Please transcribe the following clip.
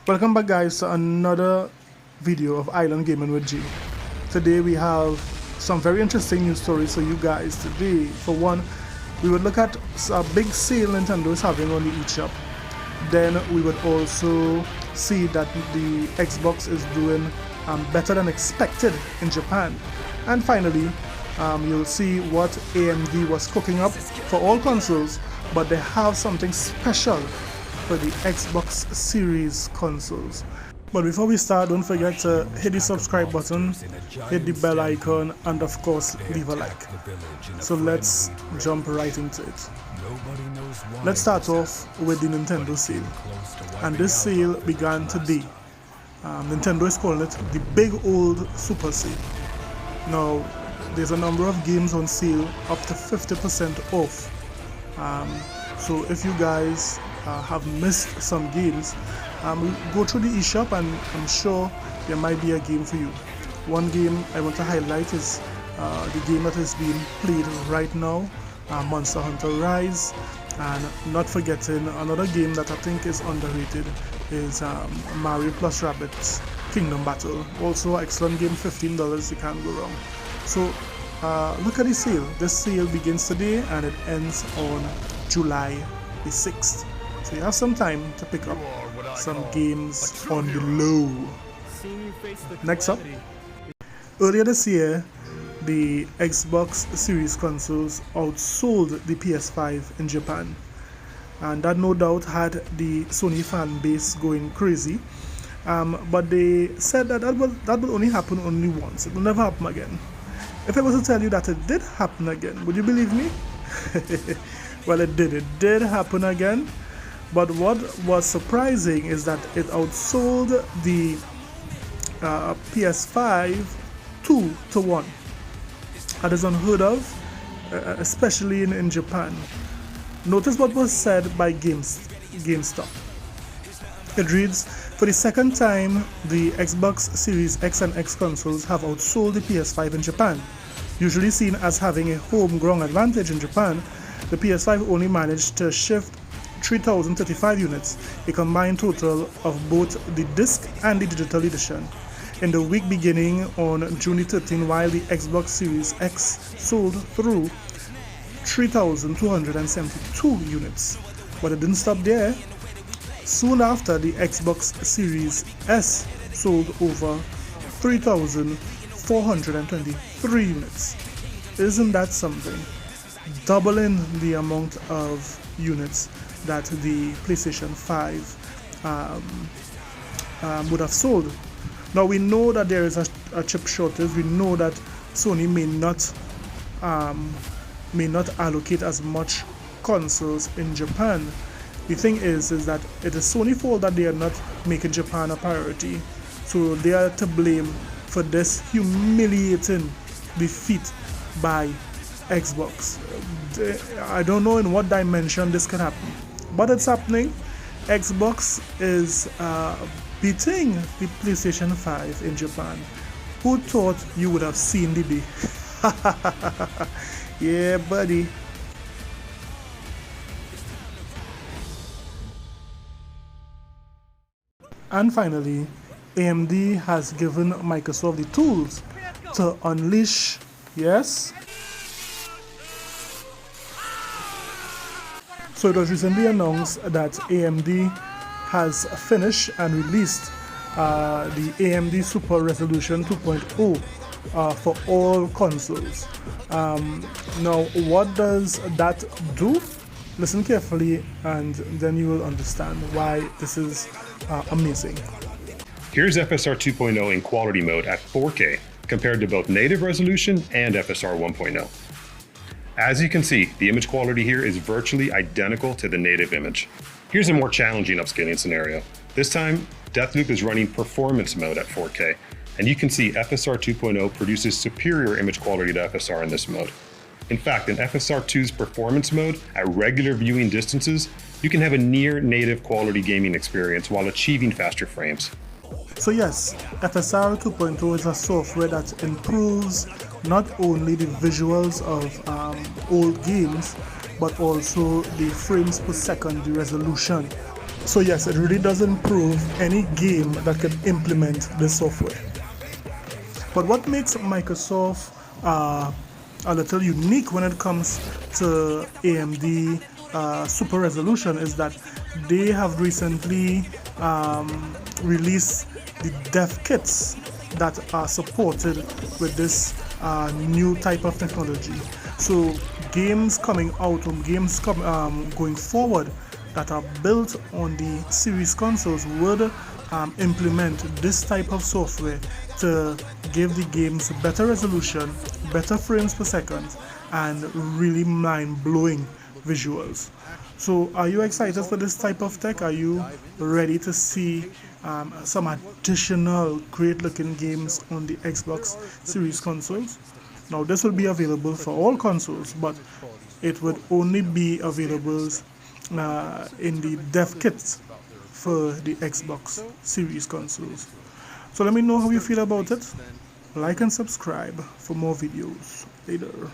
Welcome back guys to another video of Island Gaming with G. Today we have some very interesting news stories for you guys today. For one, we would look at a big sale Nintendo is having on the eShop. Then we would also see that the Xbox is doing better than expected in Japan. And finally, you'll see what AMD was cooking up for all consoles, but they have something special for the Xbox Series consoles. But before we start, don't forget to hit the subscribe button, hit the bell icon, and of course leave a like. So let's jump right into it. Let's start off with the Nintendo sale, and this sale began today. Nintendo is calling it the Big Old Super Sale. Now there's a number of games on sale up to 50% off. So if you guys have missed some games, go through the eShop and I'm sure there might be a game for you. One game I want to highlight is the game that is being played right now, Monster Hunter Rise, and not forgetting another game that I think is underrated is Mario plus Rabbids Kingdom Battle. Also excellent game, $15, you can't go wrong. So look at the sale. This sale begins today and it ends on July the 6th. So you have some time to pick up some games on the low. Next up, earlier this year, the Xbox Series consoles outsold the PS5 in Japan. And that no doubt had the Sony fan base going crazy. But they said that that will only happen only once. It will never happen again. If I was to tell you that it did happen again, would you believe me? Well, it did. It did happen again. But what was surprising is that it outsold the PS5 2-1. That is unheard of, especially in Japan. Notice what was said by GameStop. It reads, for the second time, the Xbox Series X and X consoles have outsold the PS5 in Japan. Usually seen as having a homegrown advantage in Japan, the PS5 only managed to shift 3,035 units, a combined total of both the disc and the digital edition, in the week beginning on June 13, while the Xbox Series X sold through 3,272 units. But it didn't stop there. Soon after, the Xbox Series S sold over 3,423 units. Isn't that something? Doubling the amount of units that the PlayStation 5 would have sold. Now we know that there is a chip shortage. We know that Sony may not allocate as much consoles in Japan. The thing is that it is Sony's fault that they are not making Japan a priority. So they are to blame for this humiliating defeat by Xbox. I don't know in what dimension this can happen, but it's happening. Xbox is beating the PlayStation 5 in Japan. Who thought you would have seen the day? Yeah, buddy. And finally, AMD has given Microsoft the tools to unleash, yes? So it was recently announced that AMD has finished and released the AMD Super Resolution 2.0 for all consoles. Now, what does that do? Listen carefully and then you will understand why this is amazing. Here's FSR 2.0 in quality mode at 4K compared to both native resolution and FSR 1.0. As you can see, the image quality here is virtually identical to the native image. Here's a more challenging upscaling scenario. This time, Deathloop is running performance mode at 4K, and you can see FSR 2.0 produces superior image quality to FSR in this mode. In fact, in FSR 2's performance mode, at regular viewing distances, you can have a near native quality gaming experience while achieving faster frames. So yes, FSR 2.0 is a software that improves not only the visuals of old games, but also the frames per second, the resolution. So yes, it really does improve any game that can implement this software. But what makes Microsoft a little unique when it comes to AMD Super Resolution is that they have recently released the dev kits that are supported with this new type of technology. So games coming out or going forward that are built on the series consoles would implement this type of software to give the games better resolution, better frames per second, and really mind-blowing visuals. So are you excited for this type of tech? Are you ready to see some additional great looking games on the Xbox Series consoles? Now this will be available for all consoles, but it would only be available in the dev kits for the Xbox Series consoles. So let me know how you feel about it. Like and subscribe for more videos later.